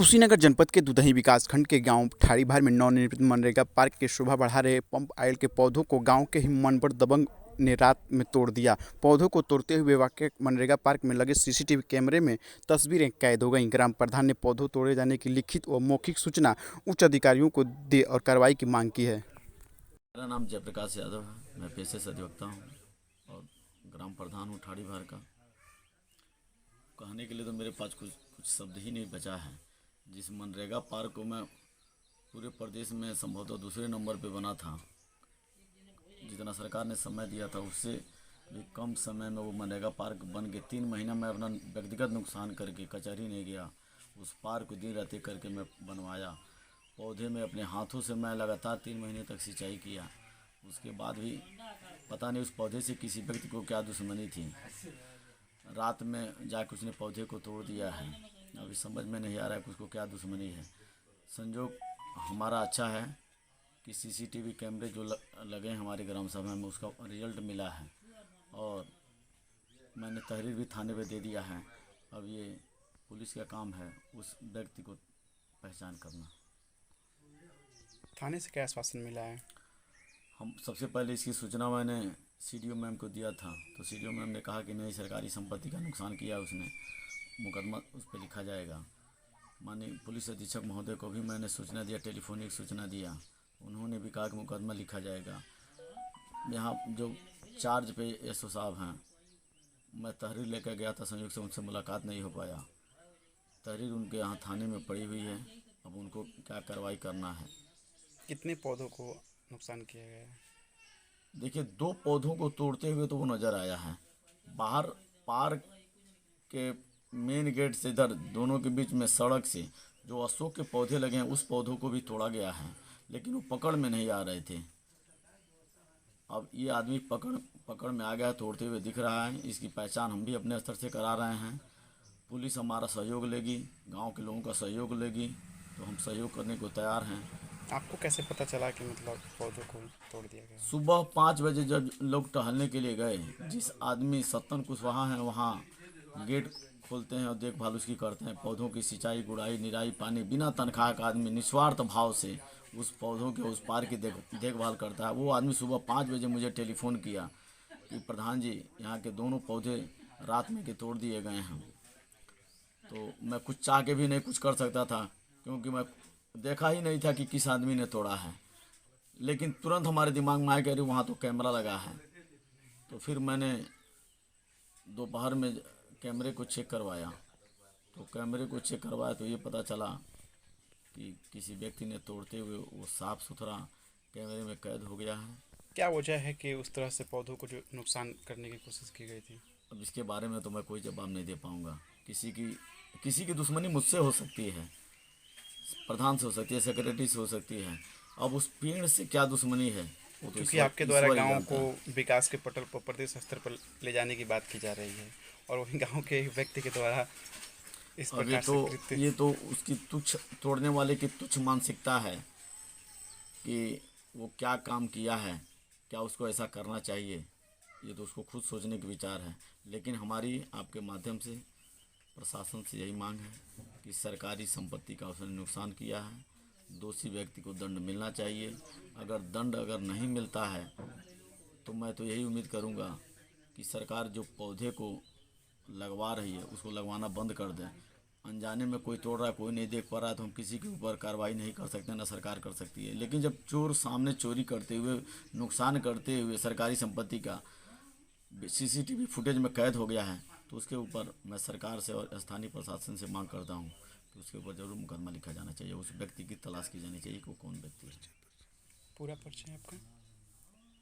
कुशीनगर जनपद के दुधही विकासखंड के गांव ठाड़ीभार में नवनिर्मित मनरेगा पार्क की शोभा बढ़ा रहे पंप ऑयल के पौधों को गांव के ही मनबड़ दबंग ने रात में तोड़ दिया। पौधों को तोड़ते हुए वाकई मनरेगा पार्क में लगे सीसीटीवी कैमरे में तस्वीरें कैद हो गईं। ग्राम प्रधान ने पौधों तोड़े जाने की लिखित व मौखिक सूचना उच्च अधिकारियों को दे और कार्रवाई की मांग की है। मेरा नाम जयप्रकाश यादव है। मैं पेशे से अधिवक्ता हूँ और ग्राम प्रधान हूँ ठाड़ीभार का। कहने के लिए तो मेरे पास कुछ शब्द ही नहीं बचा है। जिस मनरेगा पार्क को मैं पूरे प्रदेश में संभवतः दूसरे नंबर पे बना था, जितना सरकार ने समय दिया था उससे भी कम समय में वो मनरेगा पार्क बन के 3 महीना में अपना व्यक्तिगत नुकसान करके कचहरी नहीं गया। उस पार्क को दिन रात करके मैं बनवाया। पौधे में अपने हाथों से मैं लगातार 3 महीने तक सिंचाई किया। उसके बाद भी पता नहीं उस पौधे से किसी व्यक्ति को क्या दुश्मनी थी। रात में जाकर उसने पौधे को तोड़ दिया है। अभी समझ में नहीं आ रहा है कि उसको क्या दुश्मनी है। संजोग हमारा अच्छा है कि सीसीटीवी कैमरे जो लगे हैं हमारे ग्राम सभा में, उसका रिजल्ट मिला है और मैंने तहरीर भी थाने पे दे दिया है। अब ये पुलिस का काम है उस व्यक्ति को पहचान करना। थाने से क्या आश्वासन मिला है? हम सबसे पहले इसकी सूचना मैंने सीडीओ मैम को दिया था, तो सीडीओ मैम ने कहा कि नहीं, सरकारी संपत्ति का नुकसान किया उसने, मुकदमा उस पर लिखा जाएगा। माननीय पुलिस अधीक्षक महोदय को भी मैंने सूचना दिया, टेलीफोनिक सूचना दिया। उन्होंने भी कहा कि मुकदमा लिखा जाएगा। यहाँ जो चार्ज पे एसओ साहब हैं, मैं तहरीर लेकर गया था, संयोग से उनसे मुलाकात नहीं हो पाया। तहरीर उनके यहाँ थाने में पड़ी हुई है। अब उनको क्या कार्रवाई करना है। कितने पौधों को नुकसान किया गया है? देखिए, 2 पौधों को तोड़ते हुए तो वो नज़र आया है। बाहर पार्क के मेन गेट से इधर दोनों के बीच में सड़क से जो अशोक के पौधे लगे हैं उस पौधों को भी तोड़ा गया है, लेकिन वो पकड़ में नहीं आ रहे थे। अब ये आदमी पकड़ में आ गया, तोड़ते हुए दिख रहा है। इसकी पहचान हम भी अपने स्तर से करा रहे हैं। पुलिस हमारा सहयोग लेगी, गांव के लोगों का सहयोग लेगी, तो हम सहयोग करने को तैयार हैं। आपको कैसे पता चला कि मतलब पौधों को तोड़ दिया गया? सुबह 5 बजे जब लोग टहलने के लिए गए, जिस आदमी सत्तन कुशवाहा हैं वहाँ गेट खोलते हैं और देखभाल उसकी करते हैं। पौधों की सिंचाई, गुड़ाई, निराई, पानी बिना तनख्वाह का आदमी निस्वार्थ भाव से उस पौधों के उस पार की देखभाल करता है। वो आदमी सुबह 5 बजे मुझे टेलीफोन किया कि प्रधान जी, यहाँ के दोनों पौधे रात में के तोड़ दिए गए हैं। तो मैं कुछ चाह के भी नहीं कुछ कर सकता था, क्योंकि मैं देखा ही नहीं था कि किस आदमी ने तोड़ा है। लेकिन तुरंत हमारे दिमाग में आया कि अरे वहाँ तो कैमरा लगा है। तो फिर मैंने दोपहर में कैमरे को चेक करवाया। तो ये पता चला कि किसी व्यक्ति ने तोड़ते हुए वो साफ़ सुथरा कैमरे में कैद हो गया है। क्या वजह है कि उस तरह से पौधों को जो नुकसान करने की कोशिश की गई थी? अब इसके बारे में तो मैं कोई जवाब नहीं दे पाऊँगा। किसी की दुश्मनी मुझसे हो सकती है, प्रधान से हो सकती है, सेक्रेटरी से हो सकती है। अब उस पेड़ से क्या दुश्मनी है वो तो क्योंकि आपके द्वारा ईश्वर ही गांव जानता को है। विकास के पटल पर प्रदेश स्तर पर ले जाने की बात की जा रही है और वही गांव के एक व्यक्ति के द्वारा इस अब ये प्रकार तो से कृत्य। ये तो उसकी तुच्छ, तोड़ने वाले की तुच्छ मानसिकता है कि वो क्या काम किया है, क्या उसको ऐसा करना चाहिए। ये तो उसको खुद सोचने की विचार है। लेकिन हमारी आपके माध्यम से प्रशासन से यही मांग है कि सरकारी संपत्ति का उसने नुकसान किया है, दोषी व्यक्ति को दंड मिलना चाहिए। अगर नहीं मिलता है तो मैं तो यही उम्मीद करूंगा कि सरकार जो पौधे को लगवा रही है उसको लगवाना बंद कर दें। अनजाने में कोई तोड़ रहा है, कोई नहीं देख पा रहा है, तो हम किसी के ऊपर कार्रवाई नहीं कर सकते, ना सरकार कर सकती है। लेकिन जब चोर सामने चोरी करते हुए, नुकसान करते हुए सरकारी संपत्ति का सीसीटीवी फुटेज में कैद हो गया है, तो उसके ऊपर मैं सरकार से और स्थानीय प्रशासन से मांग करता हूँ कि उसके ऊपर ज़रूर मुकदमा लिखा जाना चाहिए। उस व्यक्ति की तलाश की जानी चाहिए कि वो कौन व्यक्ति है। पूरा परिचय आपका?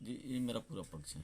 जी, ये मेरा पूरा पक्ष है।